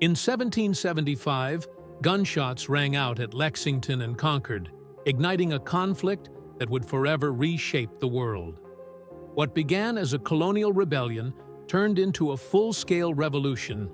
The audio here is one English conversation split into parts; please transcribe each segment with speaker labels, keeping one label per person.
Speaker 1: In 1775, gunshots rang out at Lexington and Concord, igniting a conflict that would forever reshape the world. What began as a colonial rebellion turned into a full-scale revolution,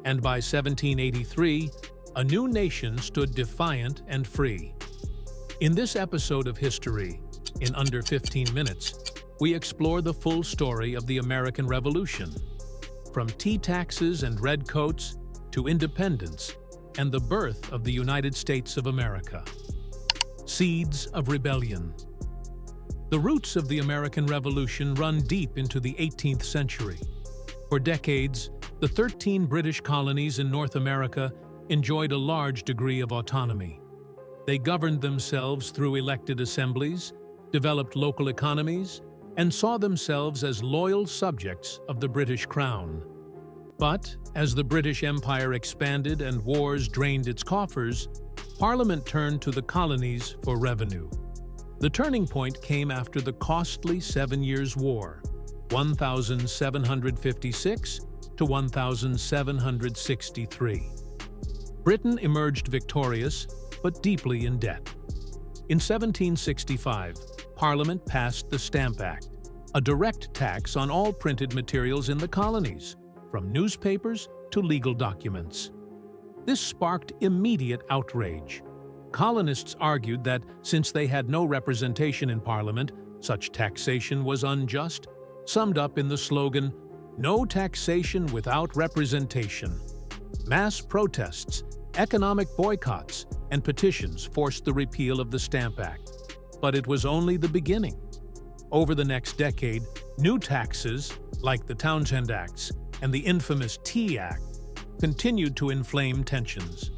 Speaker 1: and by 1783, a new nation stood defiant and free. In this episode of history, in under 15 minutes, we explore the full story of the American Revolution, from tea taxes and redcoats to independence and the birth of the United States of America. Seeds of Rebellion. The roots of the American Revolution run deep into the 18th century. For decades, the 13 British colonies in North America enjoyed a large degree of autonomy. They governed themselves through elected assemblies, developed local economies, and saw themselves as loyal subjects of the British Crown. But, as the British Empire expanded and wars drained its coffers, Parliament turned to the colonies for revenue. The turning point came after the costly 7 Years' War, 1756 to 1763. Britain emerged victorious, but deeply in debt. In 1765, Parliament passed the Stamp Act, a direct tax on all printed materials in the colonies, from newspapers to legal documents. This sparked immediate outrage. Colonists argued that since they had no representation in Parliament, such taxation was unjust, summed up in the slogan, "No taxation without representation." Mass protests, economic boycotts, and petitions forced the repeal of the Stamp Act. But it was only the beginning. Over the next decade, new taxes, like the Townshend Acts and the infamous Tea Act, continued to inflame tensions.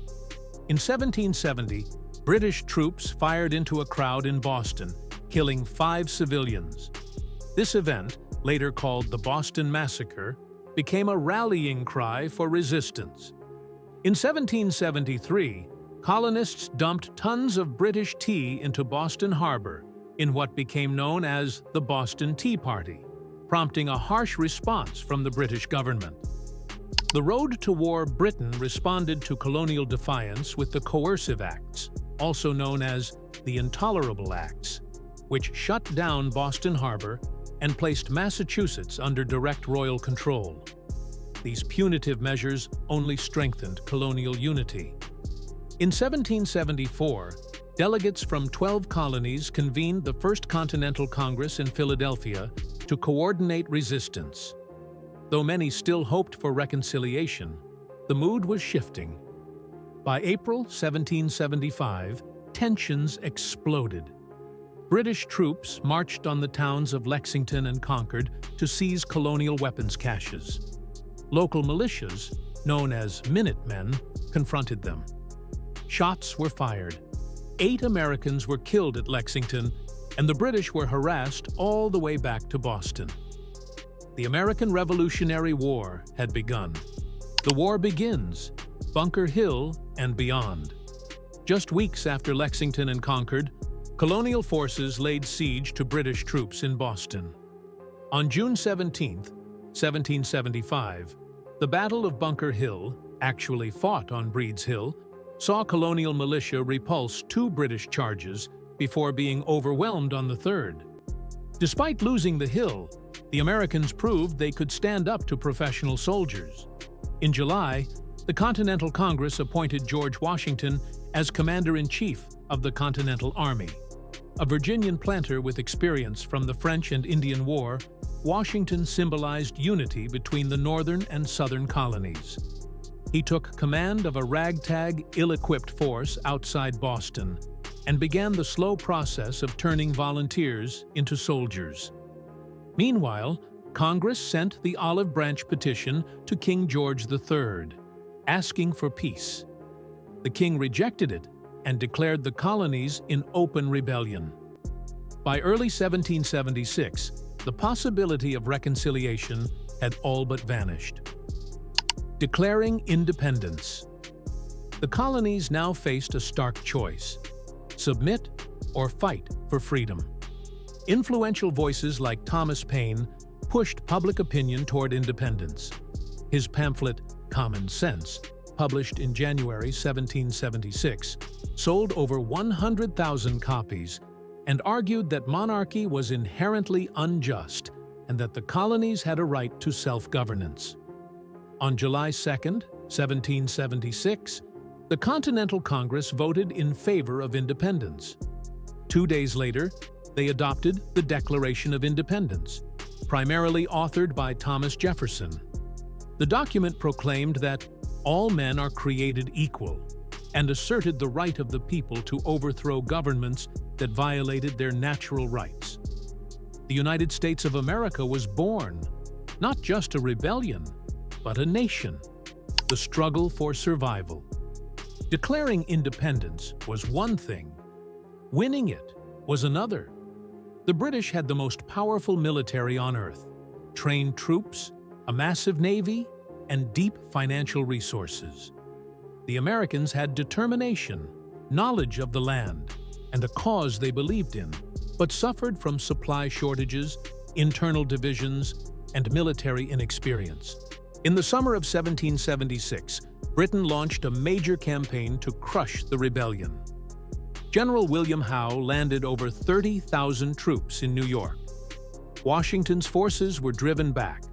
Speaker 1: In 1770, British troops fired into a crowd in Boston, killing 5 civilians. This event, later called the Boston Massacre, became a rallying cry for resistance. In 1773, colonists dumped tons of British tea into Boston Harbor in what became known as the Boston Tea Party, prompting a harsh response from the British government. The road to war Britain responded to colonial defiance with the Coercive Acts, also known as the Intolerable Acts, which shut down Boston Harbor and placed Massachusetts under direct royal control. These punitive measures only strengthened colonial unity. In 1774, delegates from 12 colonies convened the First Continental Congress in Philadelphia to coordinate resistance. Though many still hoped for reconciliation, the mood was shifting. By April 1775, tensions exploded. British troops marched on the towns of Lexington and Concord to seize colonial weapons caches. Local militias, known as Minutemen, confronted them. Shots were fired. 8 Americans were killed at Lexington, and the British were harassed all the way back to Boston. The American Revolutionary War had begun. The war begins, Bunker Hill and beyond. Just weeks after Lexington and Concord, colonial forces laid siege to British troops in Boston. On June 17, 1775, the Battle of Bunker Hill, actually fought on Breed's Hill, saw colonial militia repulse 2 British charges before being overwhelmed on the 3rd. Despite losing the hill, the Americans proved they could stand up to professional soldiers. In July, the Continental Congress appointed George Washington as Commander-in-Chief of the Continental Army. A Virginian planter with experience from the French and Indian War, Washington symbolized unity between the northern and southern colonies. He took command of a ragtag, ill-equipped force outside Boston and began the slow process of turning volunteers into soldiers. Meanwhile, Congress sent the Olive Branch Petition to King George III, asking for peace. The king rejected it and declared the colonies in open rebellion. By early 1776, the possibility of reconciliation had all but vanished. Declaring independence. The colonies now faced a stark choice: submit or fight for freedom. Influential voices like Thomas Paine pushed public opinion toward independence. His pamphlet, Common Sense, published in January 1776, sold over 100,000 copies and argued that monarchy was inherently unjust and that the colonies had a right to self-governance. On July 2, 1776, the Continental Congress voted in favor of independence. 2 days later, they adopted the Declaration of Independence, primarily authored by Thomas Jefferson. The document proclaimed that all men are created equal and asserted the right of the people to overthrow governments that violated their natural rights. The United States of America was born, not just a rebellion, but a nation, the struggle for survival. Declaring independence was one thing. Winning it was another. The British had the most powerful military on earth, trained troops, a massive navy, and deep financial resources. The Americans had determination, knowledge of the land, and a cause they believed in, but suffered from supply shortages, internal divisions, and military inexperience. In the summer of 1776, Britain launched a major campaign to crush the rebellion. General William Howe landed over 30,000 troops in New York. Washington's forces were driven back,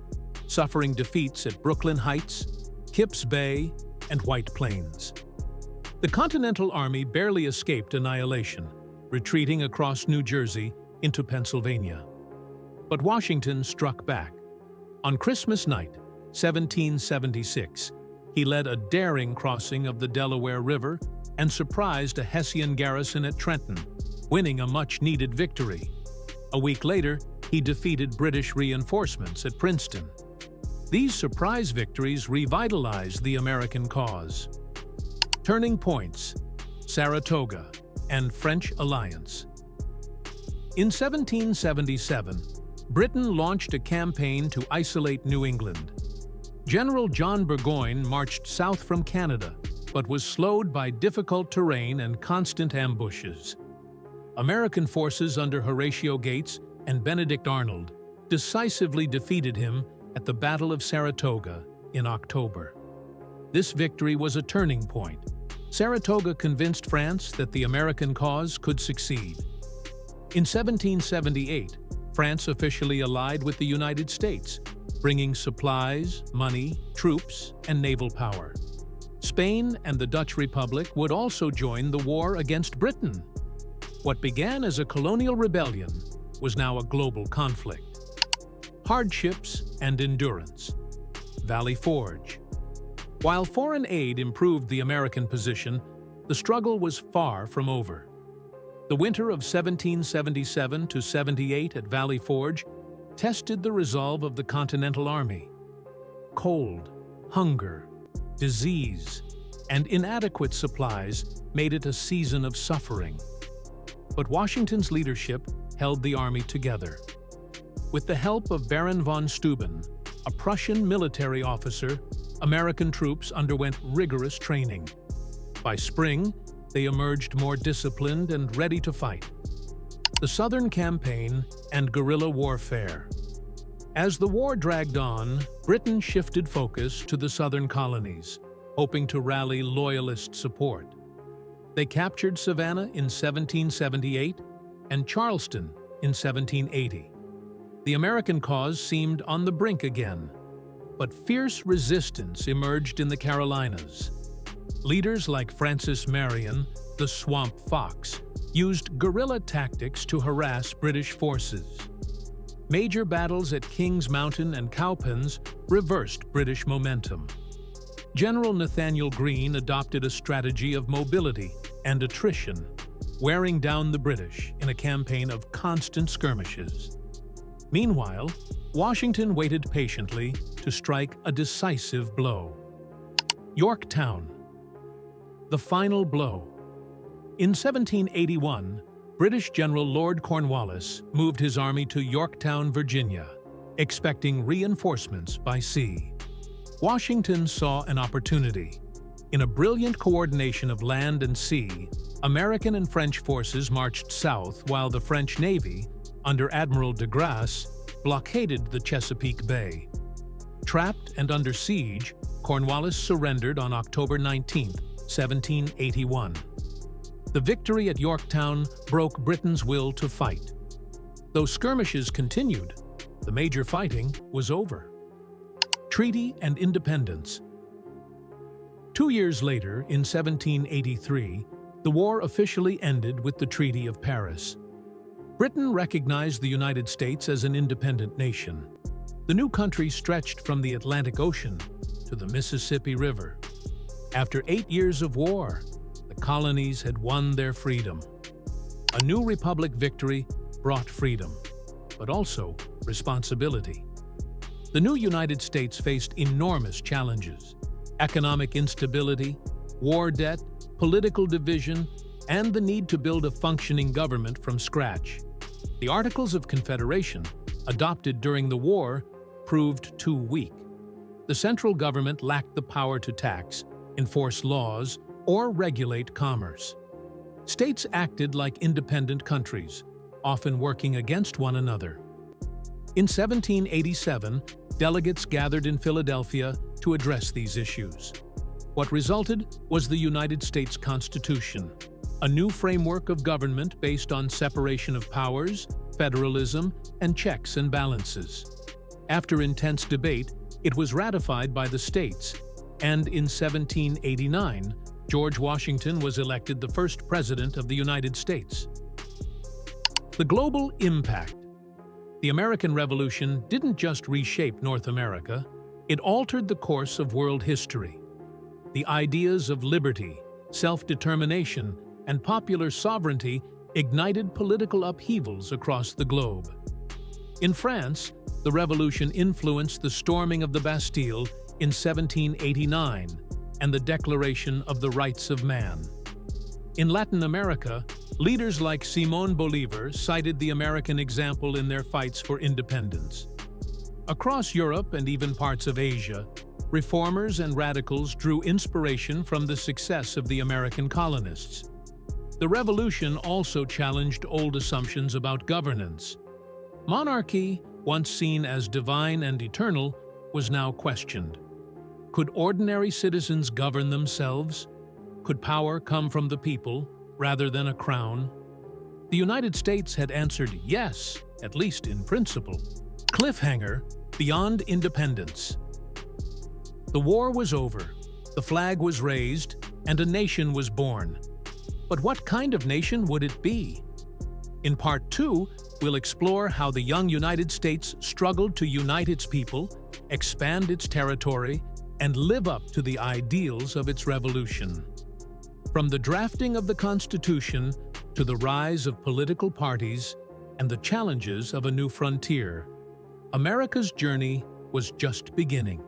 Speaker 1: suffering defeats at Brooklyn Heights, Kips Bay, and White Plains. The Continental Army barely escaped annihilation, retreating across New Jersey into Pennsylvania. But Washington struck back. On Christmas night, 1776, he led a daring crossing of the Delaware River and surprised a Hessian garrison at Trenton, winning a much-needed victory. A week later, he defeated British reinforcements at Princeton. These surprise victories revitalized the American cause. Turning points: Saratoga and French alliance. In 1777, Britain launched a campaign to isolate New England. General John Burgoyne marched south from Canada, but was slowed by difficult terrain and constant ambushes. American forces under Horatio Gates and Benedict Arnold decisively defeated him at the Battle of Saratoga in October. This victory was a turning point. Saratoga convinced France that the American cause could succeed. In 1778, France officially allied with the United States, bringing supplies, money, troops, and naval power. Spain and the Dutch Republic would also join the war against Britain. What began as a colonial rebellion was now a global conflict. Hardships and endurance. Valley Forge. While foreign aid improved the American position, the struggle was far from over. The winter of 1777 to 78 at Valley Forge tested the resolve of the Continental Army. Cold, hunger, disease, and inadequate supplies made it a season of suffering. But Washington's leadership held the army together. With the help of Baron von Steuben, a Prussian military officer, American troops underwent rigorous training. By spring, they emerged more disciplined and ready to fight. The Southern Campaign and guerrilla warfare. As the war dragged on, Britain shifted focus to the southern colonies, hoping to rally loyalist support. They captured Savannah in 1778 and Charleston in 1780. The American cause seemed on the brink again, but fierce resistance emerged in the Carolinas. Leaders like Francis Marion, the Swamp Fox, used guerrilla tactics to harass British forces. Major battles at Kings Mountain and Cowpens reversed British momentum. General Nathanael Greene adopted a strategy of mobility and attrition, wearing down the British in a campaign of constant skirmishes. Meanwhile, Washington waited patiently to strike a decisive blow. Yorktown. The final blow. In 1781, British General Lord Cornwallis moved his army to Yorktown, Virginia, expecting reinforcements by sea. Washington saw an opportunity. In a brilliant coordination of land and sea, American and French forces marched south while the French Navy, under Admiral de Grasse, blockaded the Chesapeake Bay. Trapped and under siege, Cornwallis surrendered on October 19, 1781. The victory at Yorktown broke Britain's will to fight. Though skirmishes continued, the major fighting was over. Treaty and Independence. 2 years later, in 1783, the war officially ended with the Treaty of Paris. Britain recognized the United States as an independent nation. The new country stretched from the Atlantic Ocean to the Mississippi River. After 8 years of war, the colonies had won their freedom. A new republic victory brought freedom, but also responsibility. The new United States faced enormous challenges: economic instability, war debt, political division, and the need to build a functioning government from scratch. The Articles of Confederation, adopted during the war, proved too weak. The central government lacked the power to tax, enforce laws, or regulate commerce. States acted like independent countries, often working against one another. In 1787, delegates gathered in Philadelphia to address these issues. What resulted was the United States Constitution, a new framework of government based on separation of powers, federalism, and checks and balances. After intense debate, it was ratified by the states, and in 1789, George Washington was elected the first president of the United States. The global impact. The American Revolution didn't just reshape North America, it altered the course of world history. The ideas of liberty, self-determination, and popular sovereignty ignited political upheavals across the globe. In France, the revolution influenced the storming of the Bastille in 1789 and the Declaration of the Rights of Man. In Latin America, leaders like Simón Bolívar cited the American example in their fights for independence. Across Europe and even parts of Asia, reformers and radicals drew inspiration from the success of the American colonists. The revolution also challenged old assumptions about governance. Monarchy, once seen as divine and eternal, was now questioned. Could ordinary citizens govern themselves? Could power come from the people, rather than a crown? The United States had answered yes, at least in principle. Cliffhanger: beyond independence. The war was over, the flag was raised, and a nation was born. But what kind of nation would it be? In Part 2, we'll explore how the young United States struggled to unite its people, expand its territory, and live up to the ideals of its revolution. From the drafting of the Constitution to the rise of political parties and the challenges of a new frontier, America's journey was just beginning.